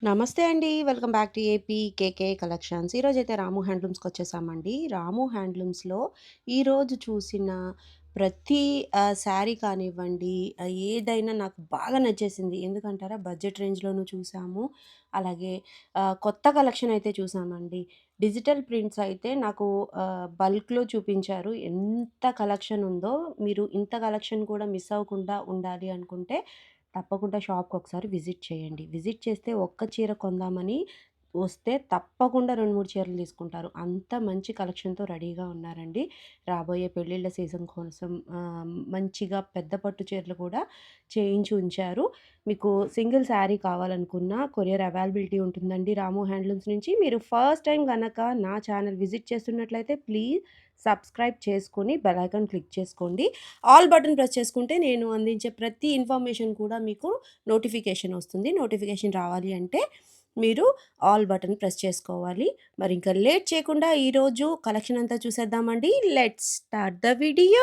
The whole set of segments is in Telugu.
నమస్తే అండి. Welcome back to AP KK collections. ఈరోజైతే రాము హ్యాండ్లూమ్స్‌కొచ్చేసామండి. రాము హ్యాండ్లూమ్స్‌లో ఈరోజు చూసిన ప్రతి శారీ కానివ్వండి, ఏదైనా నాకు బాగా నచ్చేసింది. ఎందుకంటారా బడ్జెట్ రేంజ్‌లోనూ చూసాము. అలాగే కొత్త కలెక్షన్ అయితే చూసామండి. డిజిటల్ ప్రింట్స్ అయితే నాకు బల్క్‌లో చూపించారు. ఎంత కలెక్షన్ ఉందో, మీరు ఇంత కలెక్షన్ కూడా మిస్ అవ్వకుండా ఉండాలి అనుకుంటే తప్పకుండా షాప్‌కొకసారి విజిట్ చేయండి. విజిట్ చేస్తే ఒక్క చీర కొందామని వస్తే తప్పకుండా 2, 3 చీరలు తీసుకుంటారు. అంత మంచి కలెక్షన్‌తో రెడీగా ఉన్నారండి. రాబోయే పెళ్ళిళ్ళ సీజన్ కోసం మంచిగా పెద్ద పట్టు చీరలు కూడా చేయించి ఉంచారు. మీకు సింగిల్ శారీ కావాలనుకున్నా కొరియర్ అవైలబిలిటీ ఉంటుందండి రాము హ్యాండ్లూమ్స్ నుంచి. మీరు ఫస్ట్ టైం గనక నా ఛానల్ విజిట్ చేస్తున్నట్లయితే ప్లీజ్ సబ్స్క్రైబ్ చేసుకొని బెల్ ఐకాన్ క్లిక్ చేసుకోండి. ఆల్ బటన్ ప్రెస్ చేసుకుంటే నేను అందించే ప్రతి ఇన్ఫర్మేషన్ కూడా మీకు నోటిఫికేషన్ వస్తుంది. నోటిఫికేషన్ రావాలి అంటే మీరు ఆల్ బటన్ ప్రెస్ చేసుకోవాలి. మరి ఇంకా లేట్ చేయకుండా ఈరోజు కలెక్షన్ అంతా చూసేద్దామండి. Let's start the video.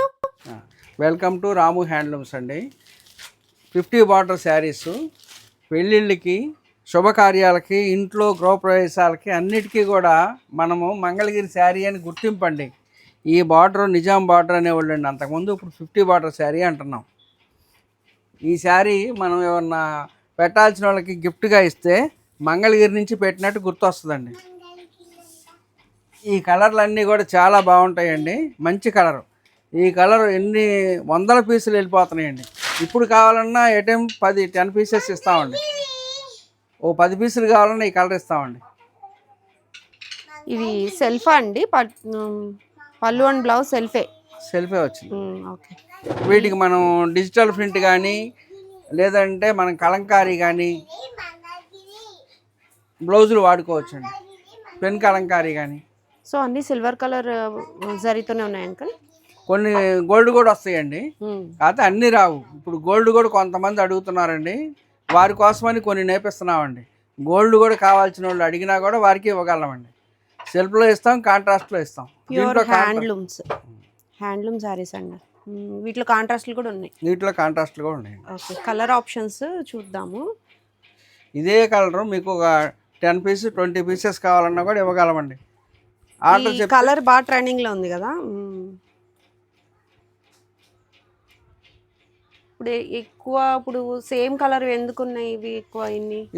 Welcome to Ramu handlooms అండి. 50 బార్డర్ శారీసు పెళ్ళిళ్ళకి, శుభకార్యాలకి, ఇంట్లో గృహప్రవేశాలకి అన్నిటికీ కూడా మనము మంగళగిరి శారీ అని గుర్తింపండి. ఈ బార్డర్ నిజాం బార్డర్ అనేవాళ్ళు అండి అంతకుముందు. ఇప్పుడు 50 బార్డర్ శారీ అంటున్నాం. ఈ శారీ మనం ఏమన్నా పెట్టాల్సిన వాళ్ళకి గిఫ్ట్గా ఇస్తే మంగళగిరి నుంచి పెట్టినట్టు గుర్తొస్తుందండి. ఈ కలర్లు అన్నీ కూడా చాలా బాగుంటాయండి. మంచి కలరు. ఈ కలర్ ఎన్ని వందల పీసులు వెళ్ళిపోతున్నాయండి. ఇప్పుడు కావాలన్నా ఏటీఎం 10 పీసెస్ ఇస్తామండి. ఓ 10 పీసులు కావాలన్నా ఈ కలర్ ఇస్తామండి. ఇది సెల్ఫా అండి? పళ్ళు అండ్ బ్లౌజ్ సెల్ఫే వచ్చింది. ఓకే. వీటికి మనం డిజిటల్ ప్రింట్ కానీ లేదంటే మనం కలంకారీ కానీ బ్లౌజులు వాడుకోవచ్చండి. పెన్ కలంకారీ కానీ. సో అన్ని సిల్వర్ కలర్ జరీతోనే ఉన్నాయి అంకల్. కొన్ని గోల్డ్ కూడా వస్తాయండి. కాకపోతే అన్నీ రావు. ఇప్పుడు గోల్డ్ కూడా కొంతమంది అడుగుతున్నారండి. వారి కోసమని కొన్ని నేర్పిస్తున్నామండి. గోల్డ్ కూడా కావాల్సిన వాళ్ళు అడిగినా కూడా వారికి ఇవ్వగలమండి. సెల్ఫ్లో ఇస్తాం, కాంట్రాస్ట్లో ఇస్తాం. ప్యూర్ హ్యాండ్లూమ్ శారీస్ అండి. వీటిలో కాంట్రాస్ట్లు కూడా ఉన్నాయి. వీటిలో కాంట్రాస్ట్లు కూడా ఉన్నాయి. ఓకే, కలర్ ఆప్షన్స్ చూద్దాము. ఇదే కలర్ మీకు ఒక 10 పీస్ 20 పీసెస్ కావాలన్నా కూడా ఇవ్వగలమండి. ఆర్డర్ కలర్ బాగా ట్రెండింగ్లో ఉంది కదా. ఇప్పుడు సేమ్ కలర్ ఎందుకున్నాయి ఇవి ఎక్కువ?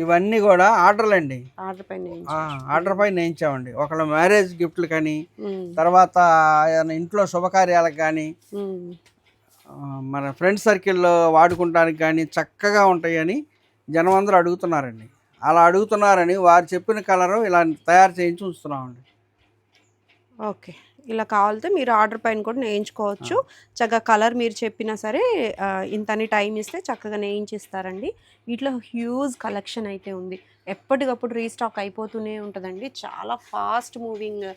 ఇవన్నీ కూడా ఆర్డర్లు అండి. ఆర్డర్ పై నేయించామండి. ఒకళ్ళ మ్యారేజ్ గిఫ్ట్లు కానీ, తర్వాత ఇంట్లో శుభకార్యాలకు కానీ, మన ఫ్రెండ్ సర్కిల్లో వాడుకుంటానికి కానీ చక్కగా ఉంటాయని జనం అందరూ అడుగుతున్నారండి. అలా అడుగుతున్నారని వారు చెప్పిన కలరు ఇలా తయారు చేయించి ఉంచుతున్నామండి. ఓకే, ఇలా కావాలంటే మీరు ఆర్డర్ పైన కూడా నేయించుకోవచ్చు. చక్కగా కలర్ మీరు చెప్పినా సరే ఇంతని టైం ఇస్తే చక్కగా నేయించిస్తారండి. వీటిలో హ్యూజ్ కలెక్షన్ అయితే ఉంది. ఎప్పటికప్పుడు రీస్టాక్ అయిపోతూనే ఉంటుందండి. చాలా ఫాస్ట్ మూవింగ్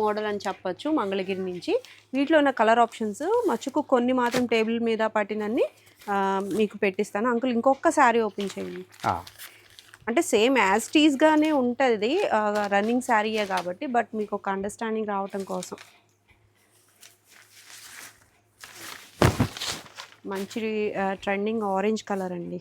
మోడల్ అని చెప్పచ్చు మంగళగిరి నుంచి. వీటిలో ఉన్న కలర్ ఆప్షన్స్ మచ్చుకు కొన్ని మాత్రం టేబుల్ మీద పట్టినన్ని మీకు పెట్టిస్తాను. అంకుల్ ఇంకొక శారీ ఓపెన్ చేయండి. అంటే సేమ్ యాజ్ టీజ్గానే ఉంటుంది, రన్నింగ్ శారీయే కాబట్టి, బట్ మీకు ఒక అండర్స్టాండింగ్ రావటం కోసం. మంచి ట్రెండింగ్ ఆరెంజ్ కలర్ అండి.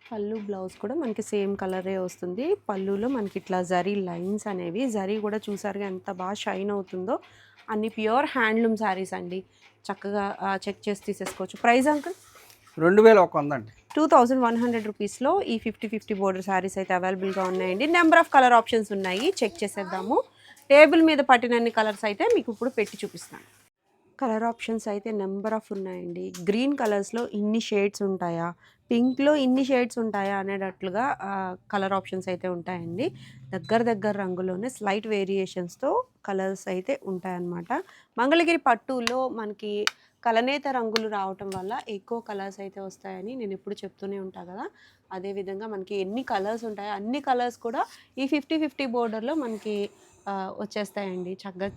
పళ్ళు బ్లౌజ్ కూడా మనకి సేమ్ కలరే వస్తుంది. పళ్ళులో మనకి ఇట్లా జరీ లైన్స్ అనేవి, జరీ కూడా చూసారుగా ఎంత బాగా షైన్ అవుతుందో. అన్ని ప్యూర్ హ్యాండ్లూమ్ శారీస్ అండి. చక్కగా చెక్ చేసి తీసేసుకోవచ్చు. ప్రైస్ అంకుల్ 2100 అండి. 2100 రూపీస్లో ఈ 50 బోర్డర్ శారీస్ అయితే అవైలబుల్గా ఉన్నాయండి. నెంబర్ ఆఫ్ కలర్ ఆప్షన్స్ ఉన్నాయి, చెక్ చేసేద్దాము. టేబుల్ మీద పట్టినన్ని కలర్స్ అయితే మీకు ఇప్పుడు పెట్టి చూపిస్తాను. కలర్ ఆప్షన్స్ అయితే నెంబర్ ఆఫ్ ఉన్నాయండి. గ్రీన్ కలర్స్లో ఇన్ని షేడ్స్ ఉంటాయా, పింక్లో ఇన్ని షేడ్స్ ఉంటాయా అనేటట్లుగా కలర్ ఆప్షన్స్ అయితే ఉంటాయండి. దగ్గర రంగులోనే స్లైట్ వేరియేషన్స్తో కలర్స్ అయితే ఉంటాయన్నమాట. మంగళగిరి పట్టులో మనకి కలనేత రంగులు రావటం వల్ల ఎక్కువ కలర్స్ అయితే వస్తాయని నేను ఎప్పుడు చెప్తూనే ఉంటాను కదా. అదేవిధంగా మనకి ఎన్ని కలర్స్ ఉంటాయో అన్ని కలర్స్ కూడా ఈ 50 బోర్డర్లో మనకి వచ్చేస్తాయండి. చక్కగా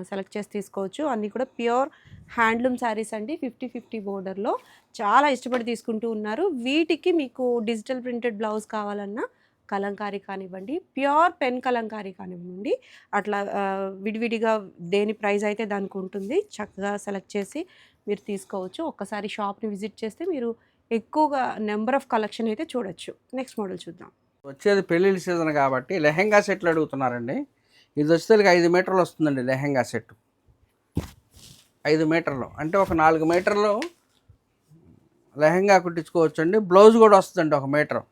సెలెక్ట్ చేసి తీసుకోవచ్చు. అన్నీ కూడా ప్యూర్ హ్యాండ్లూమ్ శారీస్ అండి. 50 బోర్డర్లో చాలా ఇష్టపడి తీసుకుంటూ ఉన్నారు. వీటికి మీకు డిజిటల్ ప్రింటెడ్ బ్లౌజ్ కావాలన్నా కలంకారీ కానివ్వండి, ప్యూర్ పెన్ కలంకారీ కానివ్వండి, అట్లా విడివిడిగా దేని ప్రైస్ అయితే దానికి ఉంటుంది. చక్కగా సెలెక్ట్ చేసి మీరు తీసుకోవచ్చు. ఒక్కసారి షాప్ని విజిట్ చేస్తే మీరు ఎక్కువగా నెంబర్ ఆఫ్ కలెక్షన్ అయితే చూడొచ్చు. నెక్స్ట్ మోడల్ చూద్దాం. వచ్చేది పెళ్ళిళ్ళ సీజన్ కాబట్టి లెహెంగా సెట్లు అడుగుతున్నారండి. ఇది వచ్చేసరికి 5 మీటర్లు వస్తుందండి లెహెంగా సెట్. 5 మీటర్లు అంటే ఒక 4 మీటర్లు లెహెంగా కుట్టించుకోవచ్చు అండి. బ్లౌజ్ కూడా వస్తుందండి 1 మీటర్.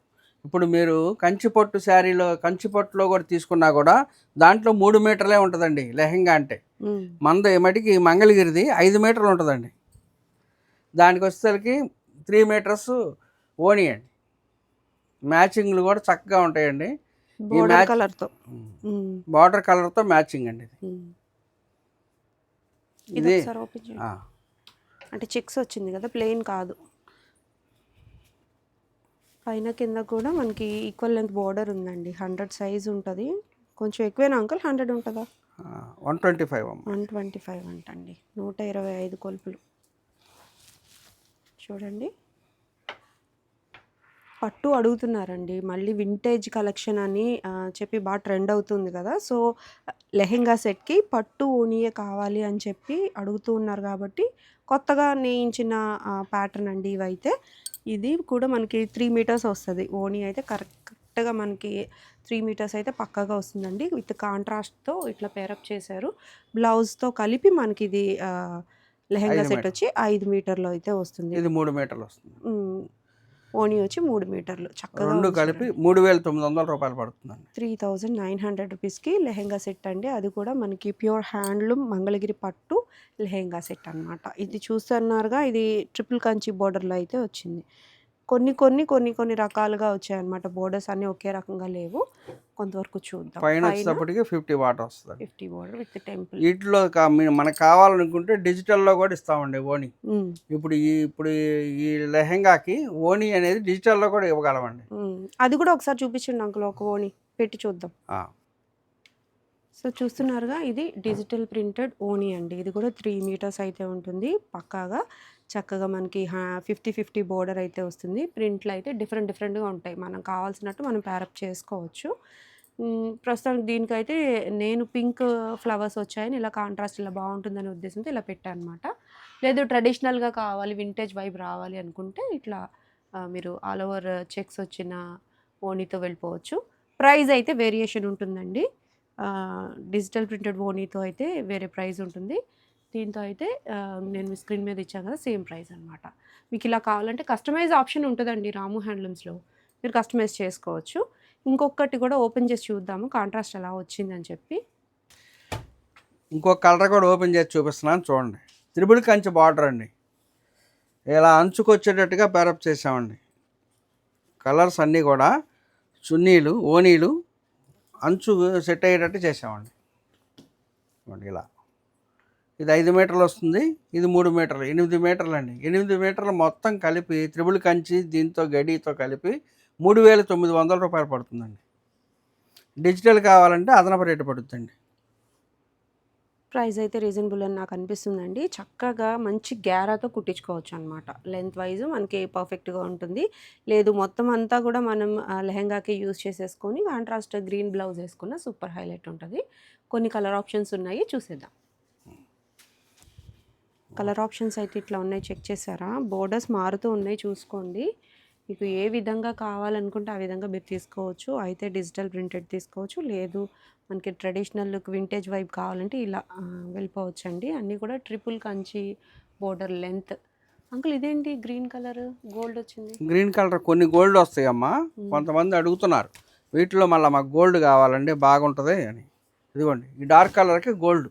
ఇప్పుడు మీరు కంచిపట్టు శారీలో కంచిపట్టులో కూడా తీసుకున్నా కూడా దాంట్లో 3 మీటర్లే ఉంటుందండి లెహెంగా అంటే. మనది మటుకి మంగళగిరిది 5 మీటర్లు ఉంటుందండి. దానికి వచ్చేసరికి 3 మీటర్స్ ఓణి అండి. మ్యాచింగ్లు కూడా చక్కగా ఉంటాయండి. ఈ బోర్డర్ కలర్తో బార్డర్ కలర్తో మ్యాచింగ్ అండి ఇది. ఇది ఇది ఒకసారి ఓపెన్ చేయండి. అంటే చెక్స్ వచ్చింది కదా, ప్లెయిన్ కాదు. పైన కింద కూడా మనకి ఈక్వల్ లెంత్ బోర్డర్ ఉందండి. 100 సైజ్ ఉంటుంది. కొంచెం ఎక్కువేనా అంకుల్? 100 ఉంటుందా? 125 అమ్మ. 125 అంటండి. 125 కొలుపులు చూడండి. పట్టు అడుగుతున్నారండి. మళ్ళీ వింటేజ్ కలెక్షన్ అని చెప్పి బాగా ట్రెండ్ అవుతుంది కదా. సో లెహెంగా సెట్కి పట్టు ఓనియే కావాలి అని చెప్పి అడుగుతూ ఉన్నారు కాబట్టి కొత్తగా నేయించిన ప్యాటర్న్ అండి ఇవైతే. ఇది కూడా మనకి 3 మీటర్స్ వస్తుంది. ఓని అయితే కరెక్ట్గా మనకి 3 మీటర్స్ అయితే పక్కాగా వస్తుందండి. విత్ కాంట్రాస్ట్తో ఇట్లా పేరప్ చేశారు. బ్లౌజ్తో కలిపి మనకి ఇది లెహెంగా 5 సెట్ మీటర్. వచ్చి 5 మీటర్లో అయితే వస్తుంది. ఇది 3 మీటర్లు వస్తుంది. ఓని వచ్చి 3 మీటర్లు చక్కగా రెండు కలిపి 3,900 రూపాయలు పడుతుందండి. 3900 రూపీస్కి లెహెంగా సెట్ అండి. అది కూడా మనకి ప్యూర్ హ్యాండ్లూమ్ మంగళగిరి పట్టు లెహెంగా సెట్ అనమాట. ఇది చూస్తున్నారుగా, ఇది ట్రిపుల్ కంచి బోర్డర్లో అయితే వచ్చింది. కొన్ని రకాలుగా వచ్చాయన్నమాట. బోర్డర్స్ అన్నీ ఒకే రకంగా లేవు. కొంతవరకు చూద్దాం. పైన వచ్చేటప్పటికి 50 వాటర్ వస్తుంది. 50 బోర్డర్ విత్ టెంపుల్. వీటిలో మనకు కావాలనుకుంటే డిజిటల్లో కూడా ఇస్తామండి ఓని. ఇప్పుడు ఈ లెహెంగాకి ఓని అనేది డిజిటల్లో కూడా ఇవ్వగలమండి. అది కూడా ఒకసారి చూపించండి అంకుల్, ఒక ఓని పెట్టి చూద్దాం. సో చూస్తున్నారుగా, ఇది డిజిటల్ ప్రింటెడ్ ఓని అండి. ఇది కూడా 3 మీటర్స్ అయితే ఉంటుంది పక్కాగా. చక్కగా మనకి 50-50 బోర్డర్ అయితే వస్తుంది. ప్రింట్లు అయితే డిఫరెంట్గా ఉంటాయి. మనం కావాల్సినట్టు మనం ప్యారప్ చేసుకోవచ్చు. ప్రస్తుతానికి దీనికైతే నేను పింక్ ఫ్లవర్స్ వచ్చాయని ఇలా కాంట్రాస్ట్ ఇలా బాగుంటుందనే ఉద్దేశంతో ఇలా పెట్టాను అనమాట. లేదు ట్రెడిషనల్గా కావాలి, వింటేజ్ వైబ్ రావాలి అనుకుంటే ఇట్లా మీరు ఆల్ ఓవర్ చెక్స్ వచ్చిన ఓనీతో వెళ్ళిపోవచ్చు. ప్రైస్ అయితే వేరియేషన్ ఉంటుందండి. డిజిటల్ ప్రింటెడ్ ఓనీతో అయితే వేరే ప్రైస్ ఉంటుంది. దీంతో అయితే నేను మీ స్క్రీన్ మీద ఇచ్చాను కదా, సేమ్ ప్రైస్ అనమాట. మీకు ఇలా కావాలంటే కస్టమైజ్ ఆప్షన్ ఉంటుందండి రాము హ్యాండ్లూమ్స్లో. మీరు కస్టమైజ్ చేసుకోవచ్చు. ఇంకొకటి కూడా ఓపెన్ చేసి చూద్దాము కాంట్రాస్ట్ ఎలా వచ్చిందని చెప్పి. ఇంకొక కలర్ కూడా ఓపెన్ చేసి చూపిస్తున్నాను చూడండి. త్రిబుల్ కంచి బార్డర్ అండి. ఇలా అంచుకొచ్చేటట్టుగా పేరప్ చేసామండి. కలర్స్ అన్నీ కూడా చున్నీలు ఓనీలు అంచు సెట్ అయ్యేటట్టు చేసామండి. ఇలా ఇది 5 మీటర్లు వస్తుంది. ఇది 3 మీటర్లు, 8 మీటర్లు అండి. 8 మీటర్లు మొత్తం కలిపి త్రిబుల్ కంచి దీంతో గడితో కలిపి 3,900 రూపాయలు పడుతుందండి. డిజిటల్ కావాలంటే అదనపు రేటు పడుతుందండి. ప్రైస్ అయితే రీజనబుల్ అని నాకు అనిపిస్తుందండి. చక్కగా మంచి గ్యారాతో కుట్టించుకోవచ్చు అనమాట. లెంత్ వైజ్ మనకి పర్ఫెక్ట్గా ఉంటుంది. లేదు మొత్తం అంతా కూడా మనం లెహెంగాకి యూజ్ చేసేసుకొని కాంట్రాస్ట్ గ్రీన్ బ్లౌజ్ వేసుకున్న సూపర్ హైలైట్ ఉంటుంది. కొన్ని కలర్ ఆప్షన్స్ ఉన్నాయి, చూసేద్దాం. కలర్ ఆప్షన్స్ అయితే ఇట్లా ఉన్నాయి, చెక్ చేశారా? బోర్డర్స్ మారుతూ ఉన్నాయి, చూసుకోండి. మీకు ఏ విధంగా కావాలనుకుంటే ఆ విధంగా మీరు తీసుకోవచ్చు. అయితే డిజిటల్ ప్రింటెడ్ తీసుకోవచ్చు, లేదు మనకి ట్రెడిషనల్ లుక్ వింటేజ్ వైబ్ కావాలంటే ఇలా వెళ్ళిపోవచ్చండి. అన్నీ కూడా triple Kanchi border length. Uncle ఇదేంటి గ్రీన్ కలర్ గోల్డ్ వచ్చింది? గ్రీన్ కలర్ కొన్ని గోల్డ్ వస్తాయమ్మా. కొంతమంది అడుగుతున్నారు వీటిలో మళ్ళీ మాకు గోల్డ్ కావాలండి బాగుంటుంది అని. ఇదిగోండి ఈ డార్క్ కలర్కి గోల్డ్.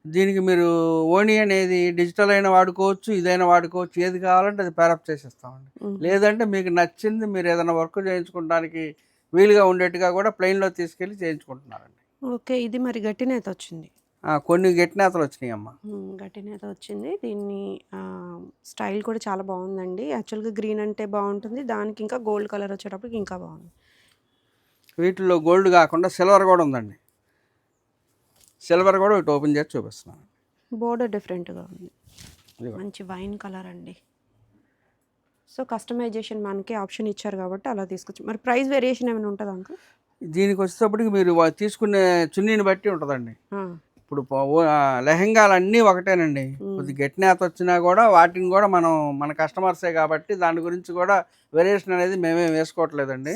దీనికి మీరు ఓణి అనేది డిజిటల్ అయినా వాడుకోవచ్చు, ఇదైనా వాడుకోవచ్చు. ఏది కావాలంటే అది పేరప్ చేసేస్తామండి. లేదంటే మీకు నచ్చింది మీరు ఏదైనా వర్క్ చేయించుకోవడానికి వీలుగా ఉండేట్టుగా కూడా ప్లెయిన్లో తీసుకెళ్ళి చేయించుకుంటున్నారండి. ఓకే, ఇది మరి గట్టినేత వచ్చింది. కొన్ని గట్టినేతలు వచ్చినాయి అమ్మ. గట్టినేత వచ్చింది. దీన్ని స్టైల్ కూడా చాలా బాగుందండి. యాక్చువల్గా గ్రీన్ అంటే బాగుంటుంది, దానికి ఇంకా గోల్డ్ కలర్ వచ్చేటప్పటికి ఇంకా బాగుంది. వీటిలో గోల్డ్ కాకుండా సిల్వర్ కూడా ఉందండి. సిల్వర్ కూడా ఒకటి ఓపెన్ చేసి చూపిస్తున్నాను. బోర్డర్ డిఫరెంట్గా ఉంది, మంచి వైన్ కలర్ అండి. సో కస్టమైజేషన్ మనకి ఆప్షన్ ఇచ్చారు కాబట్టి అలా తీసుకోవచ్చు. మరి ప్రైస్ వేరియేషన్ ఏమైనా ఉంటుందా అంకుల్? దీనికి వచ్చేటప్పటికి మీరు తీసుకునే చున్నీని బట్టి ఉంటుందండి. ఇప్పుడు లెహెంగాలు అన్నీ ఒకటేనండి. కొద్ది గట్టి నేత వచ్చినా కూడా వాటిని కూడా మనం మన కస్టమర్సే కాబట్టి దాని గురించి కూడా వేరియేషన్ అనేది మేమేం వేసుకోవట్లేదండి.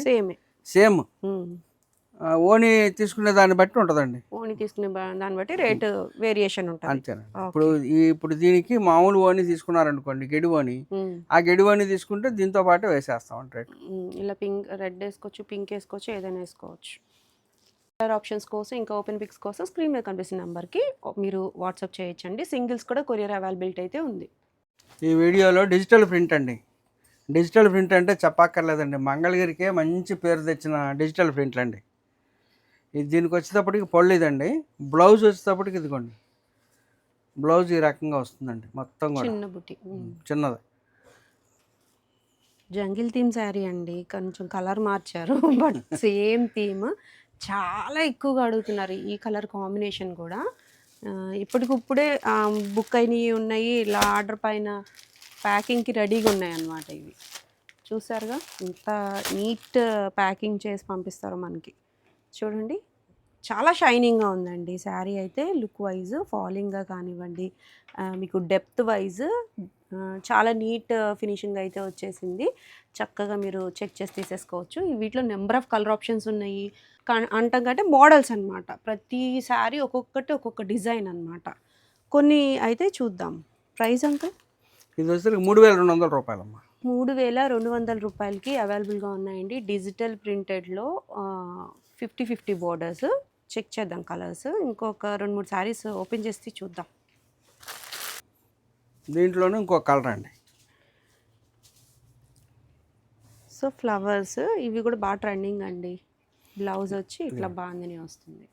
సేమ్ ఓణి తీసుకునే దాన్ని బట్టి ఉంటుందండి. ఓణి తీసుకునే దాన్ని బట్టి రేటు వేరియేషన్ ఉంటుంది. అంతేనండి. ఇప్పుడు దీనికి మామూలు ఓణి తీసుకున్నారనుకోండి, గెడి ఓణి, ఆ గెడి ఓణి తీసుకుంటే దీంతో పాటు వేసేస్తాం రేటు. ఇలా పింక్, రెడ్ వేసుకోవచ్చు, పింక్ వేసుకోవచ్చు, ఏదైనా వేసుకోవచ్చు. కలర్ ఆప్షన్స్ కోసం ఇంకా ఓపెన్ పిక్స్ కోసం స్క్రీన్ మీద కనిపిస్తున్న నెంబర్కి మీరు వాట్సాప్ చేయొచ్చండి. సింగిల్స్ కూడా కొరియర్ అవైలబిలిటీ అయితే ఉంది. ఈ వీడియోలో డిజిటల్ ప్రింట్ అండి. డిజిటల్ ప్రింట్ అంటే చెప్పక్కర్లేదండి, మంగళగిరికే మంచి పేరు తెచ్చిన డిజిటల్ ప్రింట్లు అండి. ఇది దీనికి వచ్చేటప్పటికి పళ్ళు ఇదండి. బ్లౌజ్ వచ్చేటప్పటికి ఇదిగోండి, బ్లౌజ్ ఈ రకంగా వస్తుందండి. మొత్తం కూడా చిన్న బుట్టి, చిన్నది జంగిల్ థీమ్ శారీ అండి. కొంచెం కలర్ మార్చారు బట్ సేమ్ థీమ్. చాలా ఎక్కువగా అడుగుతున్నారు ఈ కలర్ కాంబినేషన్ కూడా. ఇప్పటికిప్పుడే బుక్ అయినవి ఉన్నాయి, ఇలా ఆర్డర్ పైన ప్యాకింగ్కి రెడీగా ఉన్నాయి అన్నమాట. ఇవి చూసారుగా ఇంత నీట్ ప్యాకింగ్ చేసి పంపిస్తారో మనకి. చూడండి చాలా షైనింగ్గా ఉందండి శారీ అయితే. లుక్ వైజ్ ఫాలింగ్గా కానివ్వండి, మీకు డెప్త్ వైజ్ చాలా నీట్ ఫినిషింగ్ అయితే వచ్చేసింది. చక్కగా మీరు చెక్ చేసి తీసేసుకోవచ్చు. వీటిలో నెంబర్ ఆఫ్ కలర్ ఆప్షన్స్ ఉన్నాయి. అంటాం కంటే మోడల్స్ అనమాట. ప్రతి శారీ ఒక్కొక్కటి ఒక్కొక్క డిజైన్ అనమాట. కొన్ని అయితే చూద్దాం. ప్రైస్ అంతా ఇది వచ్చేసరికి 3200 రూపాయలమ్మా. 3200 రూపాయలకి అవైలబుల్గా ఉన్నాయండి. డిజిటల్ ప్రింటెడ్లో 50-50 బోర్డర్స్. చెక్ చేద్దాం కలర్స్. ఇంకొక 2-3 శారీస్ ఓపెన్ చేసి చూద్దాం. దీంట్లోనే ఇంకొక కలర్ అండి. సో ఫ్లవర్స్ ఇవి కూడా బాగా ట్రెండింగ్ అండి. బ్లౌజ్ వచ్చి ఇట్లా బాందిని వస్తుంది.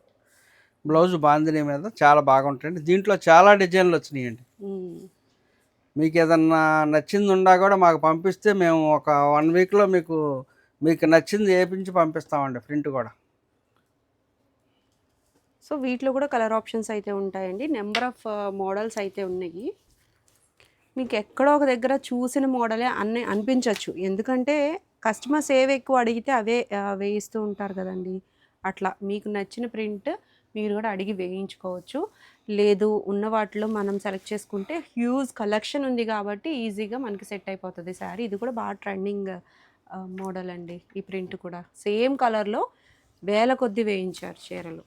బ్లౌజ్ బాందిని మీద చాలా బాగుంటాయండి. దీంట్లో చాలా డిజైన్లు వచ్చినాయండి. మీకు ఏదన్నా నచ్చింది ఉండా కూడా మాకు పంపిస్తే మేము ఒక 1 వీక్లో మీకు నచ్చింది వేయించి పంపిస్తామండి, ప్రింట్ కూడా. సో వీటిలో కూడా కలర్ ఆప్షన్స్ అయితే ఉంటాయండి. నెంబర్ ఆఫ్ మోడల్స్ అయితే ఉన్నాయి. మీకు ఎక్కడో ఒక దగ్గర చూసిన మోడలే అనిపించవచ్చు. ఎందుకంటే కస్టమర్స్ ఏవి ఎక్కువ అడిగితే అవే వేయిస్తూ ఉంటారు కదండి. అట్లా మీకు నచ్చిన ప్రింట్ మీరు కూడా అడిగి వేయించుకోవచ్చు. లేదు ఉన్న వాటిలో మనం సెలెక్ట్ చేసుకుంటే హ్యూజ్ కలెక్షన్ ఉంది కాబట్టి ఈజీగా మనకి సెట్ అయిపోతుంది శారీ. ఇది కూడా బాగా ట్రెండింగ్ మోడల్ అండి. ఈ ప్రింట్ కూడా సేమ్ కలర్లో వేల కొద్ది వేయించారు చీరలు.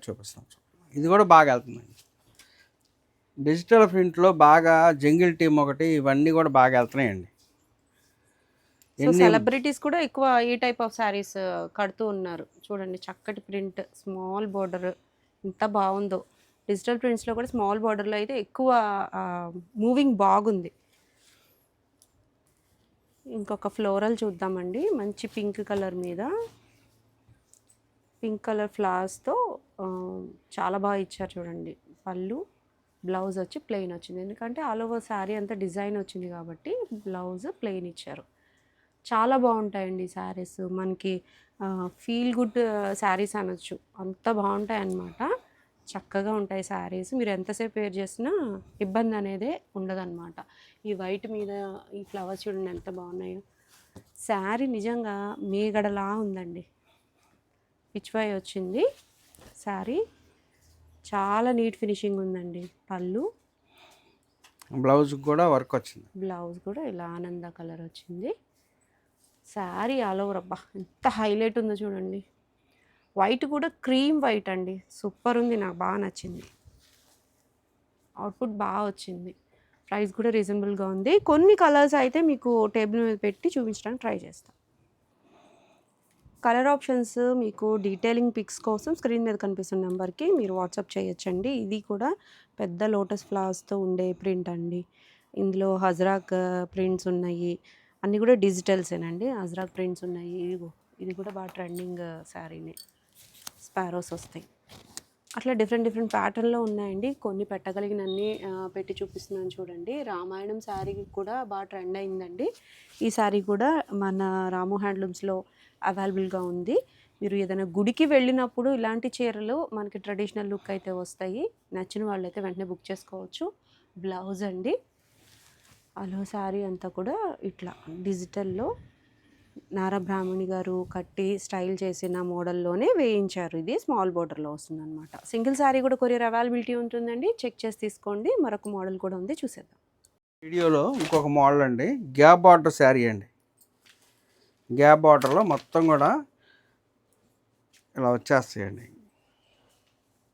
చూపిస్తాం. ఇది కూడా బాగా వెళ్తుందండి. డిజిటల్ ప్రింట్లో బాగా జంగిల్ టీమ్ ఒకటి, ఇవన్నీ కూడా బాగా వెళ్తున్నాయండి. సెలబ్రిటీస్ కూడా ఎక్కువ ఈ టైప్ ఆఫ్ శారీస్ కడుతూ ఉన్నారు. చూడండి చక్కటి ప్రింట్, స్మాల్ బోర్డర్ ఎంత బాగుందో. డిజిటల్ ప్రింట్స్లో కూడా స్మాల్ బోర్డర్లో అయితే ఎక్కువ మూవింగ్ బాగుంది. ఇంకొక ఫ్లోరల్ చూద్దామండి. మంచి పింక్ కలర్ మీద పింక్ కలర్ ఫ్లవర్స్తో చాలా బాగా ఇచ్చారు చూడండి. పళ్ళు, బ్లౌజ్ వచ్చి ప్లెయిన్ వచ్చింది. ఎందుకంటే ఆల్ ఓవర్ శారీ అంతా డిజైన్ వచ్చింది కాబట్టి బ్లౌజ్ ప్లెయిన్ ఇచ్చారు. చాలా బాగుంటాయండి శారీస్. మనకి ఫీల్ గుడ్ శారీస్ అనొచ్చు, అంత బాగుంటాయి అన్నమాట. చక్కగా ఉంటాయి శారీస్. మీరు ఎంతసేపు వేర్ చేసినా ఇబ్బంది అనేదే ఉండదన్నమాట. ఈ వైట్ మీద ఈ ఫ్లవర్స్ చూడండి ఎంత బాగున్నాయో. శారీ నిజంగా మేగడలా ఉందండి. పిచ్వై వచ్చింది శారీ. చాలా నీట్ ఫినిషింగ్ ఉందండి. పళ్ళు, బ్లౌజ్ కూడా వర్క్ వచ్చింది. బ్లౌజ్ కూడా ఇలా ఆనంద కలర్ వచ్చింది. శారీ ఆల్ ఓవర్ అబ్బా ఎంత హైలైట్ ఉందో చూడండి. వైట్ కూడా క్రీమ్ వైట్ అండి. సూపర్ ఉంది, నాకు బాగా నచ్చింది. అవుట్పుట్ బాగా వచ్చింది. ప్రైస్ కూడా రీజనబుల్గా ఉంది. కొన్ని కలర్స్ అయితే మీకు టేబుల్ మీద పెట్టి చూపించడానికి ట్రై చేస్తాను. కలర్ ఆప్షన్స్ మీకు డీటెయిలింగ్ పిక్స్ కోసం స్క్రీన్ మీద కనిపిస్తున్న నెంబర్కి మీరు వాట్సాప్ చేయొచ్చండి. ఇది కూడా పెద్ద లోటస్ ఫ్లవర్స్తో ఉండే ప్రింట్ అండి. ఇందులో హజ్రాక్ ప్రింట్స్ ఉన్నాయి. అన్నీ కూడా డిజిటల్సేనండి. హజ్రాక్ ప్రింట్స్ ఉన్నాయి. ఇది కూడా బాగా ట్రెండింగ్ శారీనే. స్పారోస్ వస్తాయి. అట్లా డిఫరెంట్ ప్యాటర్న్లో ఉన్నాయండి. కొన్ని పెట్టగలిగినన్ని పెట్టి చూపిస్తున్నాను చూడండి. రామాయణం శారీ కూడా బాగా ట్రెండ్ అయిందండి. ఈ శారీ కూడా మన రాము హ్యాండ్లూమ్స్లో అవైలబుల్గా ఉంది. మీరు ఏదైనా గుడికి వెళ్ళినప్పుడు ఇలాంటి చీరలు మనకి ట్రెడిషనల్ లుక్ అయితే వస్తాయి. నచ్చిన వాళ్ళైతే వెంటనే బుక్ చేసుకోవచ్చు. బ్లౌజ్ అండి. అలో శారీ అంతా కూడా ఇట్లా డిజిటల్లో నారా బ్రాహ్మణి గారు కట్టి స్టైల్ చేసిన మోడల్లోనే వేయించారు. ఇది స్మాల్ బోర్డర్లో వస్తుందన్నమాట. సింగిల్ శారీ కూడా కొరియర్ అవైలబిలిటీ ఉంటుందండి. చెక్ చేసి తీసుకోండి. మరొక మోడల్ కూడా ఉంది, చూసేద్దాం. వీడియోలో ఇంకొక మోడల్ అండి, గ్యాప్ బార్డర్ శారీ అండి. గ్యాప్ బార్డర్లో మొత్తం కూడా ఇలా వచ్చేస్తాయండి.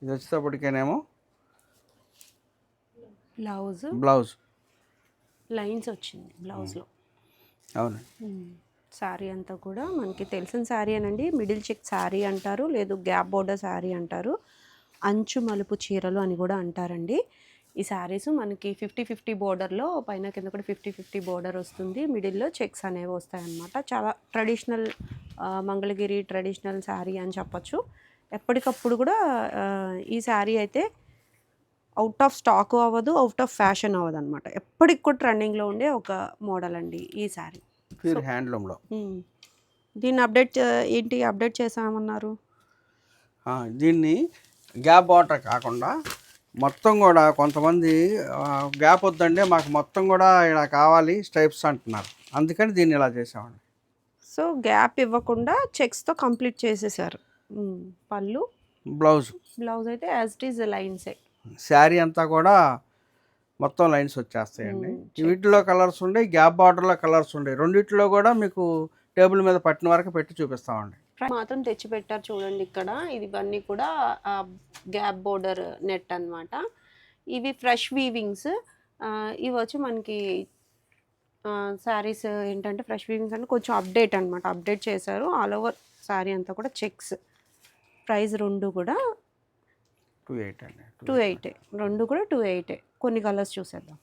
ఇది వచ్చేటప్పటికేనేమో బ్లౌజ్ లైన్స్ వచ్చింది బ్లౌజ్లో. అవును, శారీ అంతా కూడా మనకి తెలిసిన శారీ అనండి. మిడిల్ చెక్ శారీ అంటారు, లేదు గ్యాప్ బోర్డర్ శారీ అంటారు, అంచు మలుపు చీరలు అని కూడా అంటారండి. ఈ శారీస్ మనకి 50-50 బోర్డర్లో, పైన కింద కూడా 50-50 బోర్డర్ వస్తుంది. మిడిల్లో చెక్స్ అనేవి వస్తాయన్నమాట. చాలా ట్రెడిషనల్ మంగళగిరి ట్రెడిషనల్ శారీ అని చెప్పచ్చు. ఎప్పటికప్పుడు కూడా ఈ శారీ అయితే అవుట్ ఆఫ్ స్టాక్ అవ్వదు, అవుట్ ఆఫ్ ఫ్యాషన్ అవ్వదు అనమాట. ఎప్పటికి కూడా ట్రెండింగ్లో ఉండే ఒక మోడల్ అండి ఈ శారీ. ప్యూర్ హ్యాండ్లూమ్లో. దీన్ని అప్డేట్ చేసామన్నారు. దీన్ని గ్యాప్ బార్డర్ కాకుండా మొత్తం కూడా కొంతమంది గ్యాప్ వద్దండి మాకు మొత్తం కూడా ఇలా కావాలి స్టైప్స్ అంటున్నారు. అందుకని దీన్ని ఇలా చేసామండి. సో గ్యాప్ ఇవ్వకుండా చెక్స్తో కంప్లీట్ చేసేసారు. పళ్ళు, బ్లౌజ్ అయితే యాజ్ ఇట్ ఈజ్ లైన్సే. శారీ అంతా కూడా మొత్తం లైన్స్ వచ్చేస్తాయండి. వీటిలో కలర్స్ ఉండే, గ్యాప్ బార్డర్లో కలర్స్ ఉండే, రెండిట్లో కూడా మీకు టేబుల్ మీద పట్టిన వరకు పెట్టి చూపిస్తామండి. మాత్రం తెచ్చి పెట్టారు చూడండి ఇక్కడ. ఇవన్నీ కూడా గ్యాప్ బోర్డర్ నెట్ అన్నమాట. ఇవి ఫ్రెష్ వీవింగ్స్. ఇవి వచ్చి మనకి శారీస్ ఏంటంటే ఫ్రెష్ వీవింగ్స్ అంటే కొంచెం అప్డేట్ అనమాట. అప్డేట్ చేశారు. ఆల్ ఓవర్ శారీ అంతా కూడా చెక్స్. ప్రైస్ రెండు కూడా 280 అండి. 280, రెండు కూడా 280. కొన్ని కలర్స్ చూసేద్దాం.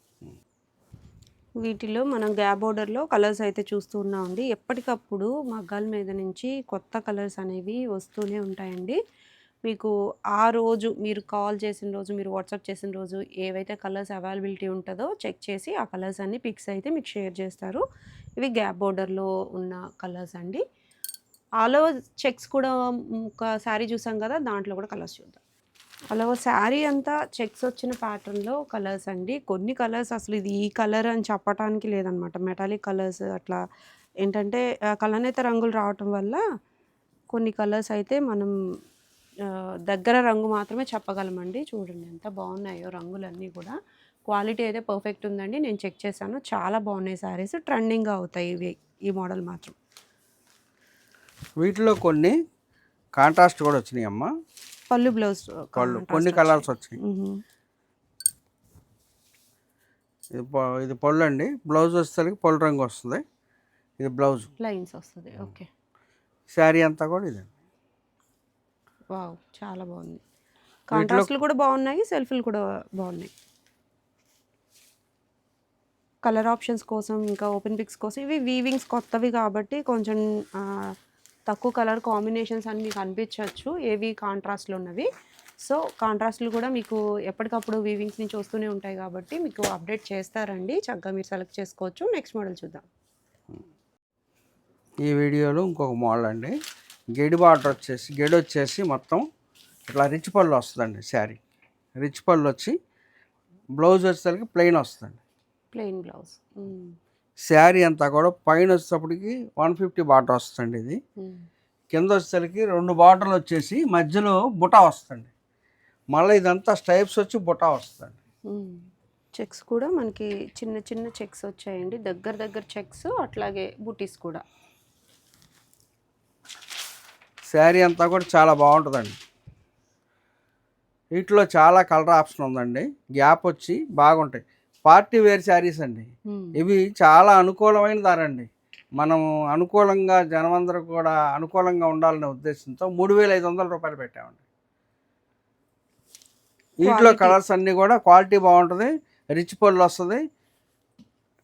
వీటిలో మనం గ్యాప్ బోర్డర్లో కలర్స్ అయితే చూస్తూ ఉన్నామండి. ఎప్పటికప్పుడు మగ్గాల మీద నుంచి కొత్త కలర్స్ అనేవి వస్తూనే ఉంటాయండి. మీకు ఆ రోజు మీరు కాల్ చేసిన రోజు, మీరు వాట్సాప్ చేసిన రోజు ఏవైతే కలర్స్ అవైలబిలిటీ ఉంటుందో చెక్ చేసి ఆ కలర్స్ అన్ని పిక్స్ అయితే మీకు షేర్ చేస్తారు. ఇవి గ్యాప్ బోర్డర్లో ఉన్న కలర్స్ అండి. ఆల్ ఓవర్ చెక్స్ కూడా ఒక శారీ చూసాం కదా, దాంట్లో కూడా కలర్స్ చూద్దాం. అలా శారీ అంతా చెక్స్ వచ్చిన ప్యాటర్న్లో కలర్స్ అండి. కొన్ని కలర్స్ అసలు ఇది ఈ కలర్ అని చెప్పటానికి లేదనమాట. మెటాలిక్ కలర్స్ అట్లా ఏంటంటే కలనేత రంగులు రావటం వల్ల కొన్ని కలర్స్ అయితే మనం దగ్గర రంగు మాత్రమే చెప్పగలమండి. చూడండి ఎంత బాగున్నాయో రంగులన్నీ కూడా. క్వాలిటీ అయితే పర్ఫెక్ట్ ఉందండి. నేను చెక్ చేశాను, చాలా బాగున్నాయి శారీస్. ట్రెండింగ్గా అవుతాయి ఇవి, ఈ మోడల్ మాత్రం. వీటిలో కొన్ని కాంట్రాస్ట్ కూడా వచ్చినాయి అమ్మ. పళ్ళు, బ్లౌజ్ కొన్ని కలర్స్ వచ్చాయి. ఇది పళ్ళు అండి. బ్లౌజ్ వచ్చేసరికి పళ్ళు రంగు వస్తుంది. ఇది బ్లౌజ్ లైన్స్ వస్తుంది. ఓకే. శారీ అంతా కూడా ఇదే. వావ్, చాలా బాగుంది. కాంట్రాస్ట్లు కూడా బాగున్నాయి, సెల్ఫ్లు కూడా బాగున్నాయి. కలర్ ఆప్షన్స్ కోసం, ఇంకా ఓపెన్ పిక్స్ కోసం, ఇవి వీవింగ్స్ కొత్తవి కాబట్టి కొంచెం తక్కువ కలర్ కాంబినేషన్స్ అని మీకు అనిపించవచ్చు, ఏవి కాంట్రాస్ట్లు ఉన్నవి. సో కాంట్రాస్ట్లు కూడా మీకు ఎప్పటికప్పుడు వీవింగ్స్ నుంచి వస్తూనే ఉంటాయి కాబట్టి మీకు అప్డేట్ చేస్తారండి. చక్కగా మీరు సెలెక్ట్ చేసుకోవచ్చు. నెక్స్ట్ మోడల్ చూద్దాం. ఈ వీడియోలో ఇంకొక మోడల్ అండి. గెడి బార్డర్ వచ్చేసి మొత్తం ఇట్లా రిచ్ పళ్ళు వస్తుందండి. శారీ రిచ్ పళ్ళు వచ్చి బ్లౌజ్ వచ్చేసరికి ప్లెయిన్ వస్తుందండి. Plain blouse. శారీ అంతా కూడా పైన వచ్చేటప్పటికి 150 బార్డర్ వస్తుందండి. ఇది కింద వచ్చేసరికి 2 బార్డర్లు వచ్చేసి మధ్యలో బుటా వస్తుంది. మళ్ళీ ఇదంతా స్టైప్స్ వచ్చి బుటా వస్తుంది. చెక్స్ కూడా మనకి చిన్న చిన్న చెక్స్ వచ్చాయండి, దగ్గర చెక్స్, అట్లాగే బూటీస్ కూడా. శారీ అంతా కూడా చాలా బాగుంటుందండి. వీటిలో చాలా కలర్ ఆప్షన్ ఉందండి. గ్యాప్ వచ్చి బాగుంటాయి. పార్టీ వేర్ శారీస్ అండి. ఇవి చాలా అనుకూలమైన ధర అండి. మనం అనుకూలంగా జనమందరూ కూడా అనుకూలంగా ఉండాలనే ఉద్దేశంతో 3500 రూపాయలు పెట్టామండి. వీటిలో కలర్స్ అన్నీ కూడా క్వాలిటీ బాగుంటుంది. రిచ్ పళ్ళు వస్తుంది.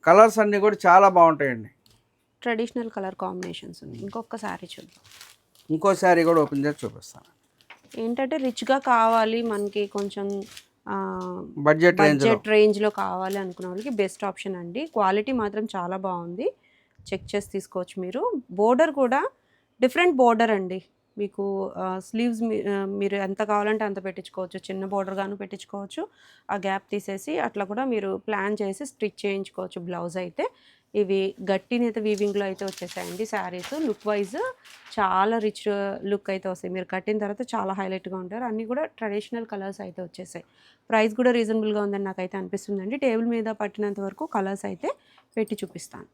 కలర్స్ అన్నీ కూడా చాలా బాగుంటాయండి. ట్రెడిషనల్ కలర్ కాంబినేషన్స్ ఉంది. ఇంకొక శారీ చూద్దాం. ఇంకో శారీ కూడా ఓపెన్ చేసి చూపిస్తాను. ఏంటంటే రిచ్గా కావాలి మనకి, కొంచెం బడ్జెట్ రేంజ్లో కావాలి అనుకున్న వాళ్ళకి బెస్ట్ ఆప్షన్ అండి. క్వాలిటీ మాత్రం చాలా బాగుంది. చెక్ చేసి తీసుకోవచ్చు మీరు. బోర్డర్ కూడా డిఫరెంట్ బోర్డర్ అండి. మీకు స్లీవ్స్ మీరు ఎంత కావాలంటే అంత పెట్టించుకోవచ్చు. చిన్న బోర్డర్ గాను పెట్టించుకోవచ్చు. ఆ గ్యాప్ తీసేసి అట్లా కూడా మీరు ప్లాన్ చేసి స్టిచ్ చేయించుకోవచ్చు బ్లౌజ్ అయితే. ఇవి గట్టి నేత వీవింగ్లో అయితే వచ్చేసాయండి శారీస్. లుక్ వైజ్ చాలా రిచ్ లుక్ అయితే వస్తాయి. మీరు కట్టిన తర్వాత చాలా హైలైట్గా ఉంటారు. అన్నీ కూడా ట్రెడిషనల్ కలర్స్ అయితే వచ్చేసాయి. ప్రైస్ కూడా రీజనబుల్గా ఉందని నాకైతే అనిపిస్తుందండి. టేబుల్ మీద పట్టినంత వరకు కలర్స్ అయితే పెట్టి చూపిస్తాను.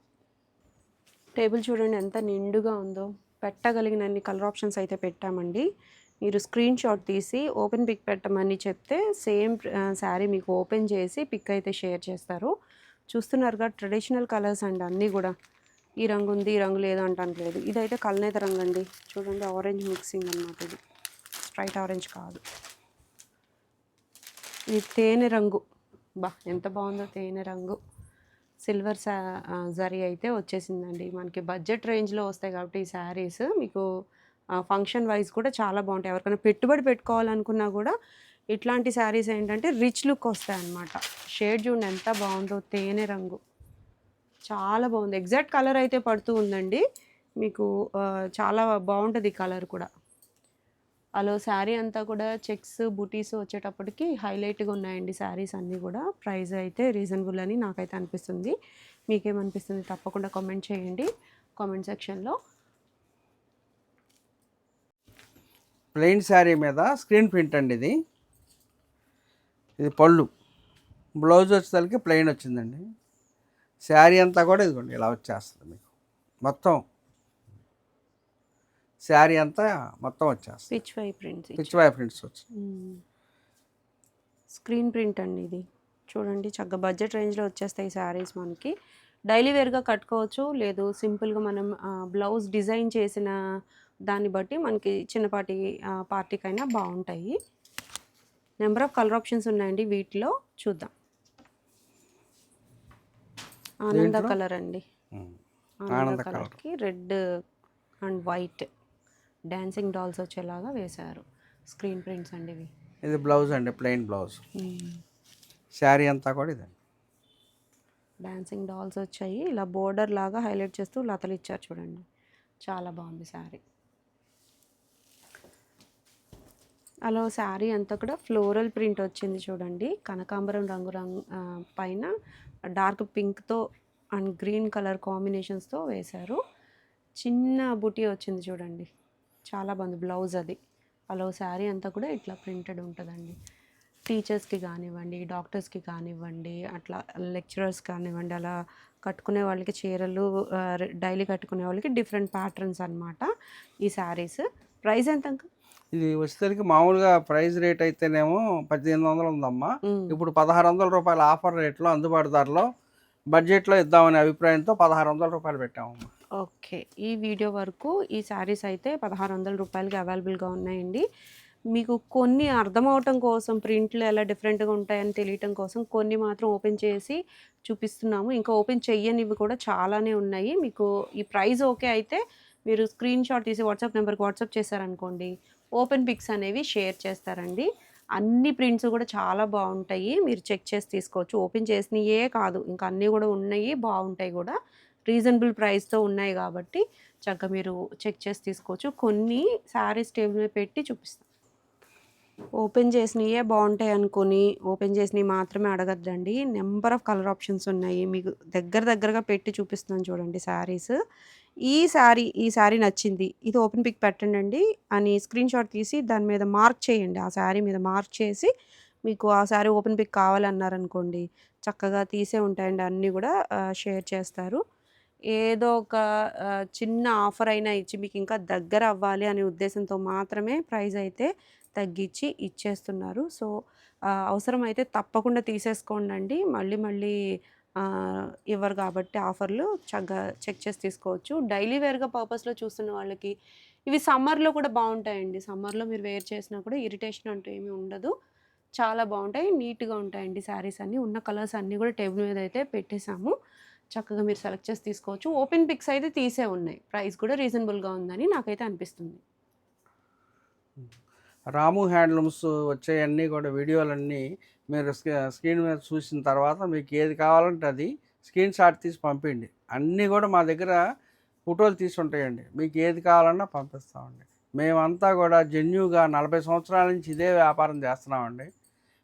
టేబుల్ చూడండి ఎంత నిండుగా ఉందో. పెట్టగలిగినన్ని కలర్ ఆప్షన్స్ అయితే పెట్టామండి. మీరు స్క్రీన్ షాట్ తీసి ఓపెన్ పిక్ పెట్టమని చెప్తే సేమ్ శారీ మీకు ఓపెన్ చేసి పిక్ అయితే షేర్ చేస్తారు. చూస్తున్నారుగా ట్రెడిషనల్ కలర్స్ అండి అన్నీ కూడా. ఈ రంగు ఉంది, ఈ రంగు లేదు అంటానికి లేదు. ఇదైతే కల్నేత రంగు అండి. చూడండి ఆరెంజ్ మిక్సింగ్ అనమాట ఇది. స్ట్రైట్ ఆరెంజ్ కాదు, ఇది తేనె రంగు. బా ఎంత బాగుందో తేనె రంగు. సిల్వర్ జరీ అయితే వచ్చేసిందండి. మనకి బడ్జెట్ రేంజ్లో వస్తాయి కాబట్టి ఈ శారీస్ మీకు ఫంక్షన్ వైజ్ కూడా చాలా బాగుంటాయి. ఎవరికైనా పెట్టుబడి పెట్టుకోవాలనుకున్నా కూడా ఇట్లాంటి శారీస్ ఏంటంటే రిచ్ లుక్ వస్తాయన్నమాట. షేడ్ చూడండి ఎంత బాగుందో, తేనె రంగు చాలా బాగుంది. ఎగ్జాక్ట్ కలర్ అయితే పడుతూ ఉందండి మీకు. చాలా బాగుంటుంది కలర్ కూడా. అలా శారీ అంతా కూడా చెక్స్ బుటీస్ వచ్చేటప్పటికి హైలైట్గా ఉన్నాయండి శారీస్ అన్నీ కూడా. ప్రైస్ అయితే రీజనబుల్ అని నాకైతే అనిపిస్తుంది. మీకేమనిపిస్తుంది తప్పకుండా కామెంట్ చేయండి కామెంట్ సెక్షన్లో. ప్లెయిన్ శారీ మీద స్క్రీన్ ప్రింట్ అండి ఇది. ఇది పళ్ళు, బ్లౌజ్ వచ్చేసరికి ప్లెయిన్ వచ్చిందండి. శారీ అంతా కూడా ఇదిగోండి ఇలా వచ్చేస్తుంది మీకు. మొత్తం శారీ అంతా మొత్తం వచ్చేస్తుంది. పిచ్ వై ప్రింట్స్ వచ్చి స్క్రీన్ ప్రింట్ అండి ఇది. చూడండి చక్కగా బడ్జెట్ రేంజ్లో వచ్చేస్తాయి శారీస్ మనకి. డైలీ వేర్గా కట్టుకోవచ్చు, లేదు సింపుల్గా మనం బ్లౌజ్ డిజైన్ చేసిన దాన్ని బట్టి మనకి చిన్నపాటి పార్టీకైనా బాగుంటాయి. నెంబర్ ఆఫ్ కలర్ ఆప్షన్స్ ఉన్నాయండి వీటిలో. చూద్దాం. ఆనంద కలర్ అండి. ఆనంద కలర్కి red and white dancing dolls వచ్చేలాగా వేశారు. స్క్రీన్ ప్రింట్స్ అండి ఇవి. ఇది బ్లౌజ్ అండి, ప్లెయిన్ బ్లౌజ్. శారీ అంతా కూడా ఇదండి. డాన్సింగ్ డాల్స్ వచ్చాయి. ఇలా బోర్డర్ లాగా హైలైట్ చేస్తూ లతలు ఇచ్చారు చూడండి. చాలా బాగుంది శారీ. అలా శారీ అంతా కూడా ఫ్లోరల్ ప్రింట్ వచ్చింది చూడండి. కనకాంబరం రంగు పైన డార్క్ పింక్తో అండ్ గ్రీన్ కలర్ కాంబినేషన్స్తో వేశారు. చిన్న బుటీ వచ్చింది చూడండి, చాలా బాగుంది బ్లౌజ్ అది. అలా శారీ అంతా కూడా ఇట్లా ప్రింటెడ్ ఉంటుందండి. టీచర్స్కి కానివ్వండి, డాక్టర్స్కి కానివ్వండి, అట్లా లెక్చరర్స్ కానివ్వండి, అలా కట్టుకునే వాళ్ళకి చీరలు డైలీ కట్టుకునే వాళ్ళకి డిఫరెంట్ ప్యాటర్న్స్ అనమాట ఈ శారీస్. ప్రైస్ ఎంత? ఇది వచ్చేసరికి మామూలుగా ప్రైస్ రేట్ అయితేనేమో 1800 ఉందమ్మా. ఇప్పుడు 1600 రూపాయల ఆఫర్ రేట్లో అందుబాటు ధరలో బడ్జెట్లో ఇద్దామనే అభిప్రాయంతో 1600 రూపాయలు పెట్టామమ్మా. ఓకే, ఈ వీడియో వరకు ఈ శారీస్ అయితే 1600 రూపాయలకి అవైలబుల్గా ఉన్నాయండి. మీకు కొన్ని అర్థమవటం కోసం, ప్రింట్లు ఎలా డిఫరెంట్గా ఉంటాయని తెలియటం కోసం కొన్ని మాత్రం ఓపెన్ చేసి చూపిస్తున్నాము. ఇంకా ఓపెన్ చెయ్యనివి కూడా చాలానే ఉన్నాయి. మీకు ఈ ప్రైస్ ఓకే అయితే మీరు స్క్రీన్ షాట్ తీసి వాట్సాప్ నెంబర్కి వాట్సాప్ చేశారనుకోండి, ఓపెన్ పిక్స్ అనేవి షేర్ చేస్తారండి. అన్ని ప్రింట్స్ కూడా చాలా బాగుంటాయి. మీరు చెక్ చేసి తీసుకోవచ్చు. ఓపెన్ చేసినయే కాదు, ఇంకా అన్నీ కూడా ఉన్నాయి, బాగుంటాయి కూడా. రీజనబుల్ ప్రైస్తో ఉన్నాయి కాబట్టి చక్కగా మీరు చెక్ చేసి తీసుకోవచ్చు. కొన్ని శారీస్ టేబుల్ మీద పెట్టి చూపిస్తాం. ఓపెన్ చేసినయే బాగుంటాయి అనుకొని ఓపెన్ చేసినవి మాత్రమే అడగద్దండి. నెంబర్ ఆఫ్ కలర్ ఆప్షన్స్ ఉన్నాయి. మీకు దగ్గరగా పెట్టి చూపిస్తున్నాను చూడండి శారీస్. ఈ శారీ నచ్చింది, ఇది ఓపెన్ పిక్ పెట్టండి అని స్క్రీన్ షాట్ తీసి దాని మీద మార్క్ చేయండి. ఆ శారీ మీద మార్క్ చేసి మీకు ఆ శారీ ఓపెన్ పిక్ కావాలన్నారనుకోండి, చక్కగా తీసే ఉంటాయండి. అన్నీ కూడా షేర్ చేస్తారు. ఏదో ఒక చిన్న ఆఫర్ అయినా ఇచ్చి మీకు ఇంకా దగ్గర అవ్వాలి అనే ఉద్దేశంతో మాత్రమే ప్రైస్ అయితే తగ్గించి ఇచ్చేస్తున్నారు. సో అవసరమైతే తప్పకుండా తీసేసుకోండి. మళ్ళీ ఇవ్వరు కాబట్టి ఆఫర్లు చక్కగా చెక్ చేసి తీసుకోవచ్చు. డైలీ వేర్గా పర్పస్లో చూస్తున్న వాళ్ళకి ఇవి సమ్మర్లో కూడా బాగుంటాయండి. సమ్మర్లో మీరు వేర్ చేసినా కూడా ఇరిటేషన్ అంటూ ఏమీ ఉండదు. చాలా బాగుంటాయి, నీట్గా ఉంటాయండి శారీస్ అన్నీ. ఉన్న కలర్స్ అన్నీ కూడా టేబుల్ మీద అయితే పెట్టేశాము. చక్కగా మీరు సెలెక్ట్ చేసి తీసుకోవచ్చు. ఓపెన్ పిక్స్ అయితే తీసే ఉన్నాయి. ప్రైస్ కూడా రీజనబుల్గా ఉందని నాకైతే అనిపిస్తుంది. రాము హ్యాండ్లూమ్స్ వచ్చేవన్నీ కూడా వీడియోలన్నీ మీరు స్క్రీన్ మీద చూసిన తర్వాత మీకు ఏది కావాలంటే అది స్క్రీన్ షాట్ తీసి పంపించండి. అన్నీ కూడా మా దగ్గర ఫోటోలు తీసి ఉంటాయండి. మీకు ఏది కావాలన్నా పంపిస్తామండి. మేమంతా కూడా జెన్యూగా 40 సంవత్సరాల నుంచి ఇదే వ్యాపారం చేస్తున్నామండి.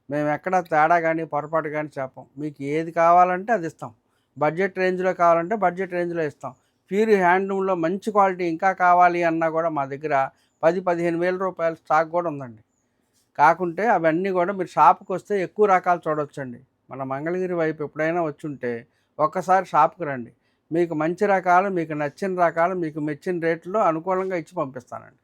మేము ఎక్కడ తేడా కానీ పొరపాటు కానీ చెప్పం. మీకు ఏది కావాలంటే అది ఇస్తాం. బడ్జెట్ రేంజ్లో కావాలంటే బడ్జెట్ రేంజ్లో ఇస్తాం. ప్యూర్ హ్యాండ్లూమ్లో మంచి క్వాలిటీ ఇంకా కావాలి అన్నా కూడా మా దగ్గర 10-15 వేల రూపాయల స్టాక్ కూడా ఉందండి. కాకుంటే అవన్నీ కూడా మీరు షాప్కి వస్తే ఎక్కువ రకాలు చూడొచ్చండి. మన మంగళగిరి వైపు ఎప్పుడైనా వచ్చుంటే ఒక్కసారి షాప్కి రండి. మీకు మంచి రకాలు, మీకు నచ్చిన రకాలు, మీకు మెచ్చిన రేట్లో అనుకూలంగా ఇచ్చి పంపిస్తానండి.